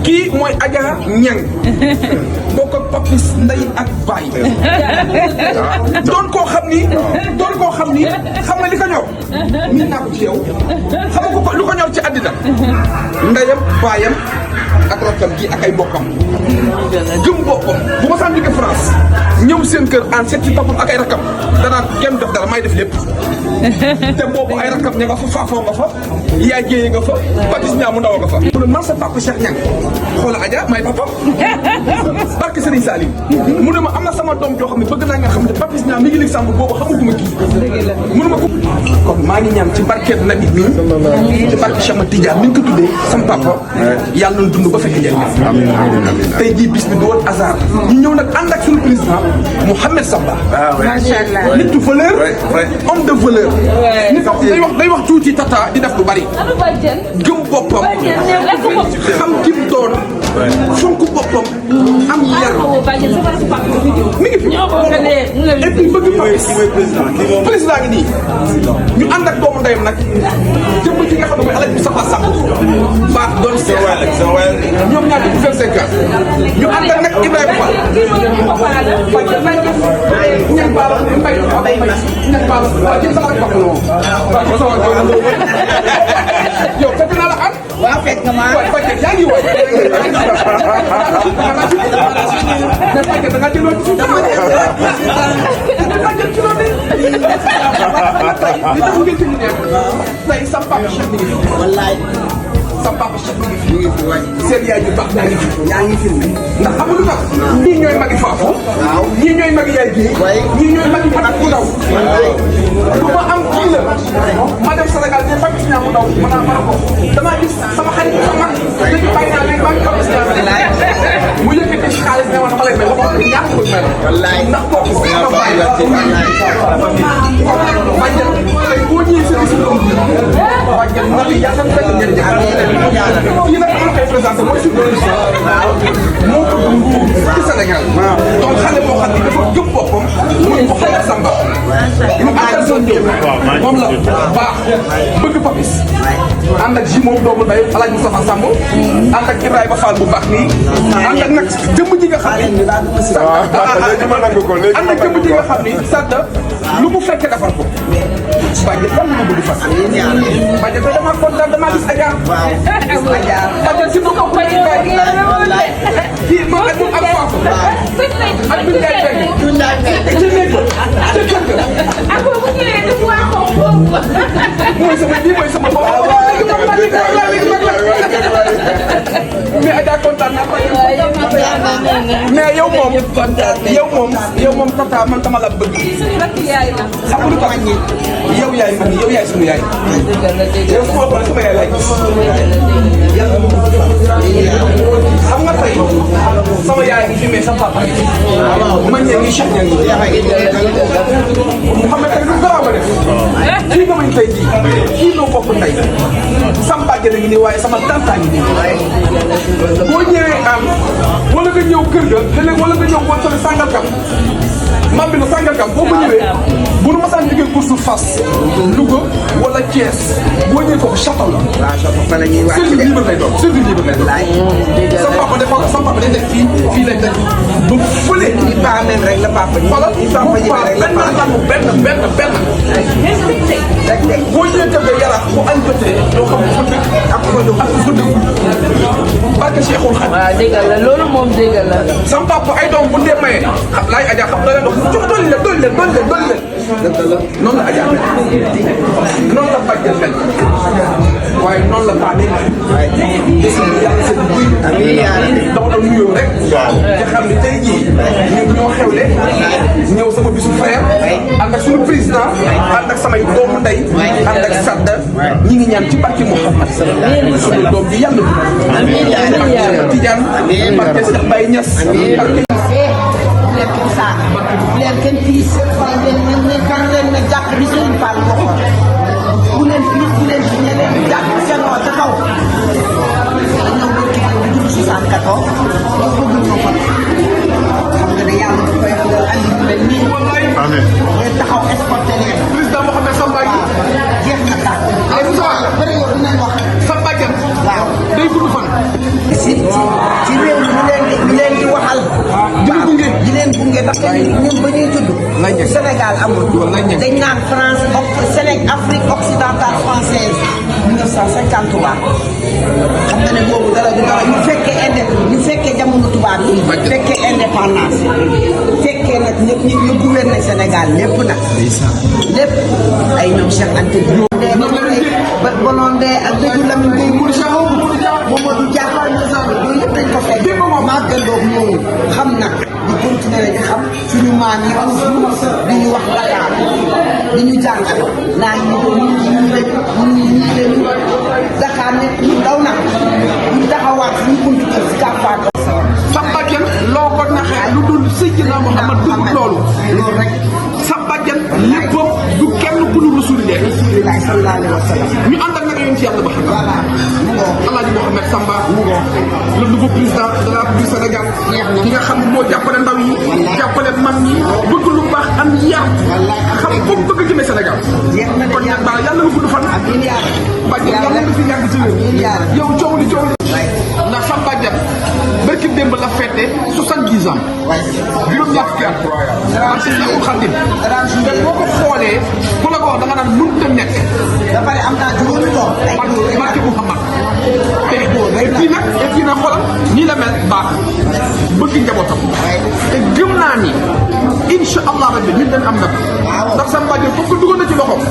kii mooy Adja Niang bokk ak Papis ndey ak baay doon koo xam ni xam nga li ko ñor min naa ko ci yow xam nga ko lu ko ñor ci àddina ndeyam baayam ak rakkam gi ak ay bokkam gëm boppam bu ma saan jóge France ñëw seen kër en seet ci papam ak ay rakkam danaan kenn def dara may def lépp te boobu ay rakkam ña nga fa faafoo nga fa yaay jéeye nga fa Papis ñaa mu ndaw nga fa mu ne man sa papa Cheikh Niang xoola Adja may papam barke Serigne Salim mu ne ma am na sama doom joo xam ne bëgg naa nga xam ne Papis ñaa mi ngi léegi sàmm boobu xamaguma kii mu ne ma ko kon maa ngi ñaan ci barkeeb Nabi mii ci barke Cheikh Tidiane mi ngi ko tuddee sama papa yàlla na dund ba fekk njëriñ tey jii bis bi du woon hasard ñu ñëw nag ànd ak suñu président Mouhamed Samba macha allah nit du valeur homme de valeur nit day wax tuuti tata di def lu bari gëm boppam xam ki mu doon fonk boppam am yar mi ngi fi et puis bëgg président ngi nii ñu ànd ak doomu ndeyam nag jëmm ci nga xam ne mooy Alaaji Moustapha Samb baax doon seex ñoom ñaar di 25 ans ñu ànd ak nag Ibrahima Fall ñan baala mbay ñan baala waaw jëm sama rek wax la moom waaw sama yow fekk naa la am waaw fekk nga maa waaw fekk yaa ngi woy mais fekk da nga jëloon ci dama jël ci loolu li tax ngeen ci neex tey sa papa Cheikh mi ngi fi wallaay sa papa Cheikh mi ngi fi waay seen yaay ju baax yaa ngi filmé ndax xam nga lu tax ñii ñooy magi faafu ñii ñooy magi yaay gi ñii ñooy magi mag bu ndaw bu ma am kii la ma dem Sénégal ne Papis Niang mu ndaw ma naa mara ko damaa gis sama xarit sama mag léegi bàyyi naa léegi maa ngi Papis Niang mu yëkkati xaalis ne ma dama lay may la ko ñàkk ko may ndax kooku sama baay la bàjjen tey boo ñëwee sa gis doom bàjjen na li yàlla fekk ngeen fii nag am koy présenté mooy suñu moo ko dund ci Sénégal donc xale boo xam ne dafa gëm boppam muy Mouhamed Samba ñu àndal seen jëw moom la baax bëgg Papis ànd ak ji moom doomu ndey Alaaji Moustapha Samb ànd ak Ibrahima Fall bu baax nii ànd ak nag jëmm ji nga xam ne ànd ak jëmm ji nga xam ni sadda lu mu fekkee defar ko bàjjen fan la ma bëgg fas bàjjen tey damaa kontaan damaa gis Adja bàjjen si bu ko bàyyi kii ma ak moom ak faafu ak bi ngay fekk ci nekk ci kër ga mooy sama bii mooy sama bopp mais Adja kontaan naa mais yow moom tata man dama la bëgg xam nga lu tax yow yaay man yow yaay sunu yaay yow su ma waxoon sama yaay laay gis xam nga tey sama yaay ngi fi mais sa papa man ñee ngi Cheikh Niang xam nga tey lu garaaw a def kii nga mañ tey jii kii noo bokk ndey sama bàjjen a ngi nii waaye sama tanta ngi nii boo ñëwee am wala nga ñëw kër ga léeg-léeg wala nga ñëw boo tole Sangalkam mam bi la Sangalkam boo ko ñëwee bu nu ma saan jógee course Fass Louga wala Thiès boo ñëwee foofu château la. waaw château fa la ñuy wàcc service libre lay doon service libre lay doon. sama papa dafa sama papa day nekk fii lay nekk ba fële. il part même rek la papa ji. xoolal il part rek la papa benn boo ñëwee kër ga Yarax bu añ jotee doo xam fu dëkk ak fu dëkk barke Cheikhul Khadim. waaw déggal la loolu moom déggal la. sama papa ay doom bu dee maye laay Adja xam da leen dox jox dolli leen noonu la Adja mel noonu la bàjjen mel waaye noonu la baax waaye des na yàlla seen buy dama doon nuyoo rek te xam ne tey jii ñun ñoo xewle ñëw sama bisu frère ànd ak suñu président ànd ak samay doomu ndey ànd ak sadda ñi ngi ñaan ci barke Mouhamad suñu doom bi yàlla bi barke Tidiane barke Cheikh Baye Niass barke leen kenn saaga bu leen kenn tiis leen ne jàpp bi Serigne Fall waxoon bu leen fi ne leen jàpp seen oo ca kaw ñëw ba kii bi dugg 74 ñoo bëgg ñoo ko xam nga ne yàlla du koy andi ñu mel nii amiin ngeen taxaw exporté leen président Mohamed Samba gi jeex na tàkk ay Moussa bëri yow dinañ wax Samba Dieng waaw day gudd fan ci réew mi ñu leen di waxal di leen gunge ndax ñun ba ñuy tudd Sénégal amul dañ naan France Afrique occidentale française 1953 xam nga ne boobu dara du dara ñu fekkee jamono tubaab yi fekkee indépendance fekkee nag ñëpp ñu gouverner Sénégal lépp nag lépp ay ñoom Cheikh Anta Diop ba Bolondé ak dëju Lamine Gueye Mamadou Diakhar yooyu yëpp dañ ko fekk màggandoog ñooñu xam nag di continuer di xam suñu maam yi di ñu wax Dakar di ñu jàngal naa ñu Dakar ne ñu daw nag ñu taxawaat suñu buntu kër si Kàppaat Samba Dieng loo ko naxee lu dul Seydina Muhammad dugg loolu rek Samba Dieng léppam du kenn ku dul Rasulullah sallallahu alayhi wa sallam ñu ànd ak nag yéen ci yàlla ba xam voilà mu ngoo Alaaji Mohamed Samba le nouveau président de la République du Sénégal ki nga xam ne moo jàppale ndaw yi jàppale mag ñi bëgg lu baax am yar xam foofu bëgg jëmee Sénégal kon nag baax yàlla nga gudd fan Badiane yàlla nga fi yàgg ci réew yow coow li ndax Samba Dieng barki démb la fête 70 ans juróom-ñaar fukki at parce que Seexul Xaadim te boo ko xoolee ku la ko wax da nga naan mënut a nekk ba pare am naa juróomi doom barke Muhammad te et puis nag xoolal nii la mel baax bëgg njabootam te gëm naa ni incha allah rabbi nit dañ am nag ndax Samba Dieng foofu dugal na ci loxoom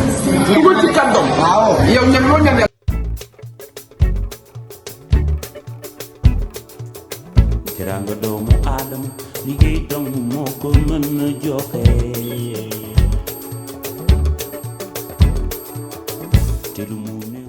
dugal ci kàddoom yow ñan loo ñan teraanga doomu aadama liggéey dong moo ko mën a joxe te lu mu ne